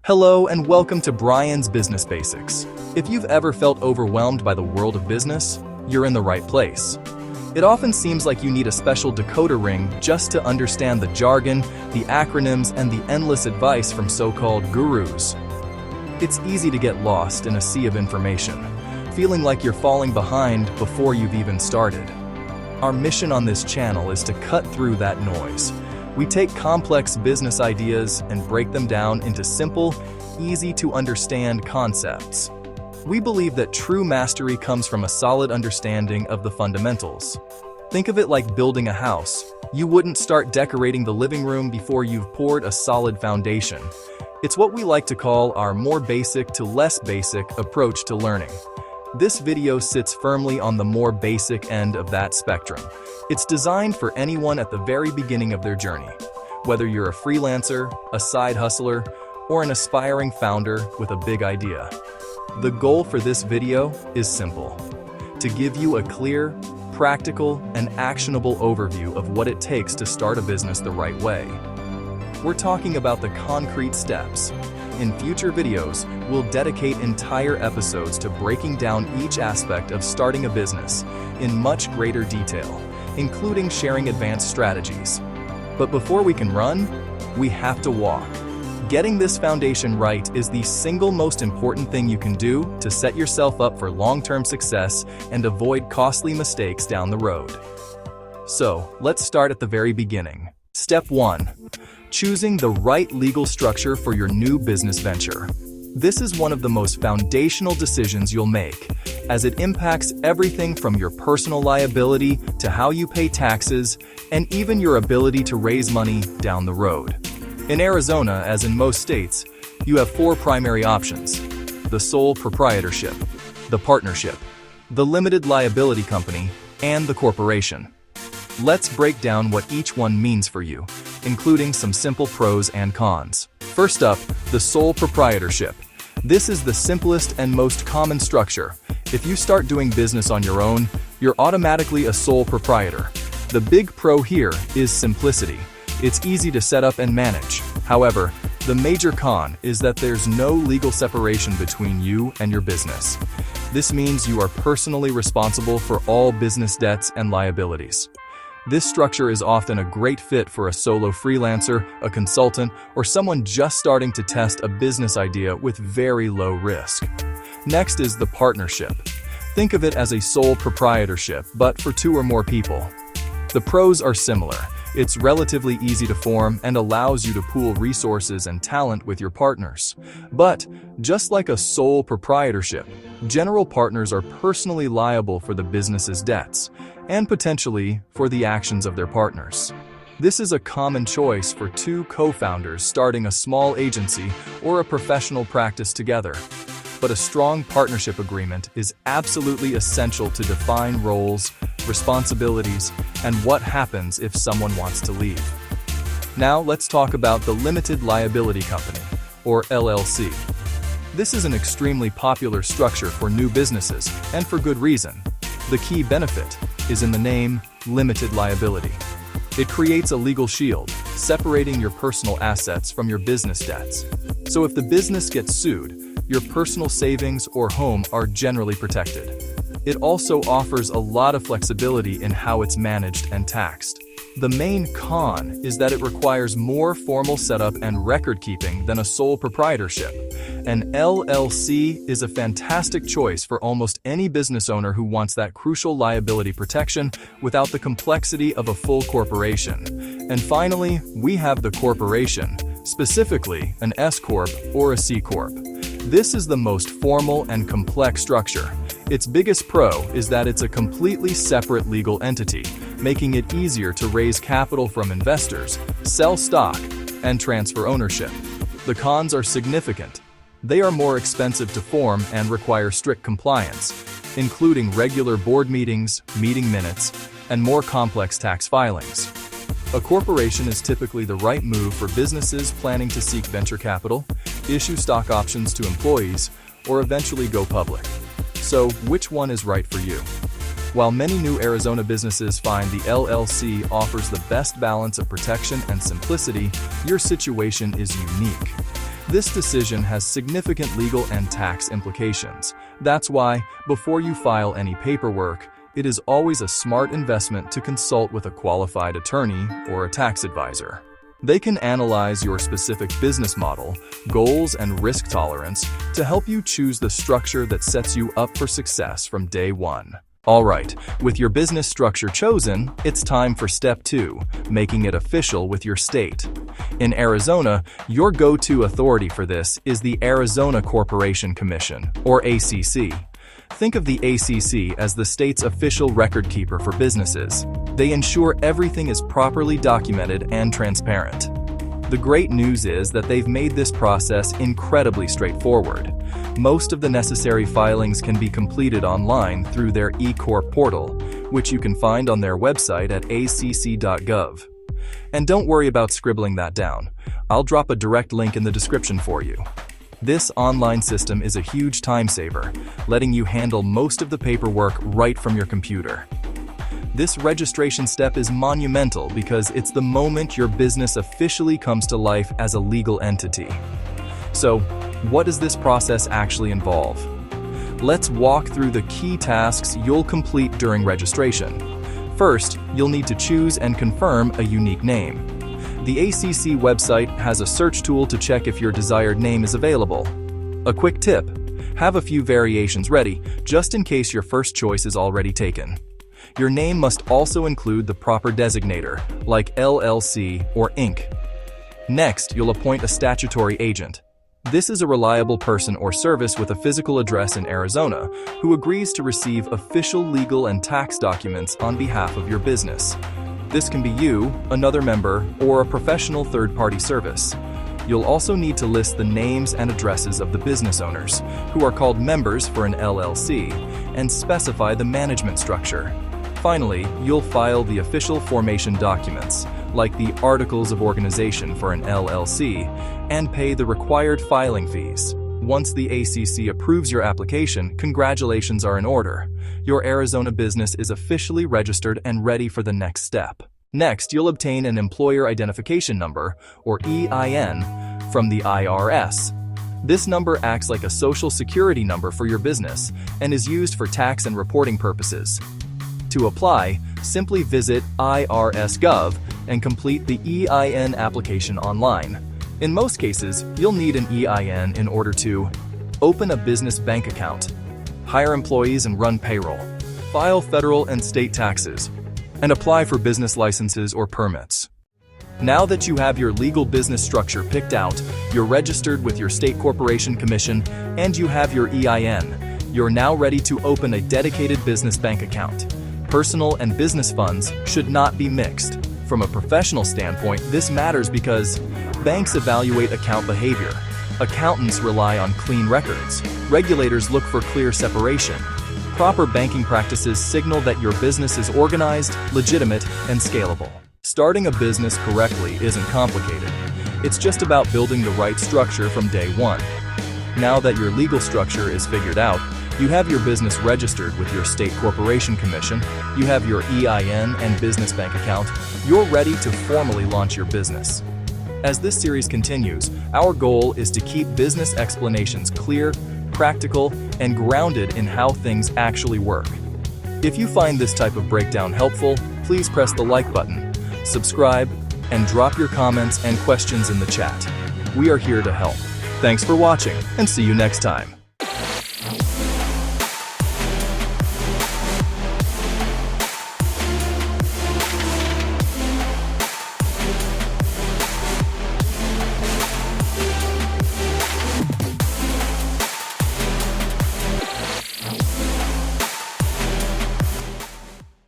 Hello and welcome to Brian's Business Basics. If you've ever felt overwhelmed by the world of business, you're in the right place. It often seems like you need a special decoder ring just to understand the jargon, the acronyms, and the endless advice from so-called gurus. It's easy to get lost in a sea of information, feeling like you're falling behind before you've even started. Our mission on this channel is to cut through that noise. We take complex business ideas and break them down into simple, easy-to-understand concepts. We believe that true mastery comes from a solid understanding of the fundamentals. Think of it like building a house. You wouldn't start decorating the living room before you've poured a solid foundation. It's what we like to call our more basic to less basic approach to learning. This video sits firmly on the more basic end of that spectrum. It's designed for anyone at the very beginning of their journey. Whether you're a freelancer, a side hustler, or an aspiring founder with a big idea. The goal for this video is simple: to give you a clear, practical, and actionable overview of what it takes to start a business the right way. We're talking about the concrete steps. In future videos, we'll dedicate entire episodes to breaking down each aspect of starting a business in much greater detail, including sharing advanced strategies. But before we can run, we have to walk. Getting this foundation right is the single most important thing you can do to set yourself up for long-term success and avoid costly mistakes down the road. So, let's start at the very beginning. Step 1. Choosing the right legal structure for your new business venture. This is one of the most foundational decisions you'll make, as it impacts everything from your personal liability to how you pay taxes and even your ability to raise money down the road. In Arizona, as in most states, you have 4 primary options: the sole proprietorship, the partnership, the limited liability company, and the corporation. Let's break down what each one means for you, including some simple pros and cons. First up, the sole proprietorship. This is the simplest and most common structure. If you start doing business on your own, you're automatically a sole proprietor. The big pro here is simplicity. It's easy to set up and manage. However, the major con is that there's no legal separation between you and your business. This means you are personally responsible for all business debts and liabilities. This structure is often a great fit for a solo freelancer, a consultant, or someone just starting to test a business idea with very low risk. Next is the partnership. Think of it as a sole proprietorship, but for 2 or more people. The pros are similar. It's relatively easy to form and allows you to pool resources and talent with your partners. But, just like a sole proprietorship, general partners are personally liable for the business's debts, and potentially for the actions of their partners. This is a common choice for 2 co-founders starting a small agency or a professional practice together. But a strong partnership agreement is absolutely essential to define roles, responsibilities, and what happens if someone wants to leave. Now let's talk about the limited liability company, or LLC. This is an extremely popular structure for new businesses, and for good reason. The key benefit is in the name, limited liability. It creates a legal shield, separating your personal assets from your business debts. So if the business gets sued, your personal savings or home are generally protected. It also offers a lot of flexibility in how it's managed and taxed. The main con is that it requires more formal setup and record-keeping than a sole proprietorship. An LLC is a fantastic choice for almost any business owner who wants that crucial liability protection without the complexity of a full corporation. And finally, we have the corporation, specifically an S-Corp or a C-Corp. This is the most formal and complex structure. Its biggest pro is that it's a completely separate legal entity, making it easier to raise capital from investors, sell stock, and transfer ownership. The cons are significant. They are more expensive to form and require strict compliance, including regular board meetings, meeting minutes, and more complex tax filings. A corporation is typically the right move for businesses planning to seek venture capital, issue stock options to employees, or eventually go public. So, which one is right for you? While many new Arizona businesses find the LLC offers the best balance of protection and simplicity, your situation is unique. This decision has significant legal and tax implications. That's why, before you file any paperwork, it is always a smart investment to consult with a qualified attorney or a tax advisor. They can analyze your specific business model, goals, and risk tolerance to help you choose the structure that sets you up for success from day one. Alright, with your business structure chosen, it's time for step 2, making it official with your state. In Arizona, your go-to authority for this is the Arizona Corporation Commission, or ACC. Think of the ACC as the state's official record keeper for businesses. They ensure everything is properly documented and transparent. The great news is that they've made this process incredibly straightforward. Most of the necessary filings can be completed online through their S-Corp portal, which you can find on their website at acc.gov. And don't worry about scribbling that down. I'll drop a direct link in the description for you. This online system is a huge time saver, letting you handle most of the paperwork right from your computer. This registration step is monumental because it's the moment your business officially comes to life as a legal entity. So, what does this process actually involve? Let's walk through the key tasks you'll complete during registration. First, you'll need to choose and confirm a unique name. The ACC website has a search tool to check if your desired name is available. A quick tip: have a few variations ready, just in case your first choice is already taken. Your name must also include the proper designator, like LLC or Inc. Next, you'll appoint a statutory agent. This is a reliable person or service with a physical address in Arizona who agrees to receive official legal and tax documents on behalf of your business. This can be you, another member, or a professional third-party service. You'll also need to list the names and addresses of the business owners, who are called members for an LLC, and specify the management structure. Finally, you'll file the official formation documents, like the Articles of Organization for an LLC, and pay the required filing fees. Once the ACC approves your application, congratulations are in order. Your Arizona business is officially registered and ready for the next step. Next, you'll obtain an Employer Identification Number, or EIN, from the IRS. This number acts like a social security number for your business and is used for tax and reporting purposes. To apply, simply visit IRS.gov and complete the EIN application online. In most cases, you'll need an EIN in order to open a business bank account, hire employees and run payroll, file federal and state taxes, and apply for business licenses or permits. Now that you have your legal business structure picked out, you're registered with your state corporation commission, and you have your EIN, you're now ready to open a dedicated business bank account. Personal and business funds should not be mixed. From a professional standpoint, this matters because banks evaluate account behavior. Accountants rely on clean records. Regulators look for clear separation. Proper banking practices signal that your business is organized, legitimate, and scalable. Starting a business correctly isn't complicated. It's just about building the right structure from day one. Now that your legal structure is figured out, you have your business registered with your state corporation commission, you have your EIN and business bank account, you're ready to formally launch your business. As this series continues, our goal is to keep business explanations clear, practical, and grounded in how things actually work. If you find this type of breakdown helpful, please press the like button, subscribe, and drop your comments and questions in the chat. We are here to help. Thanks for watching, and see you next time.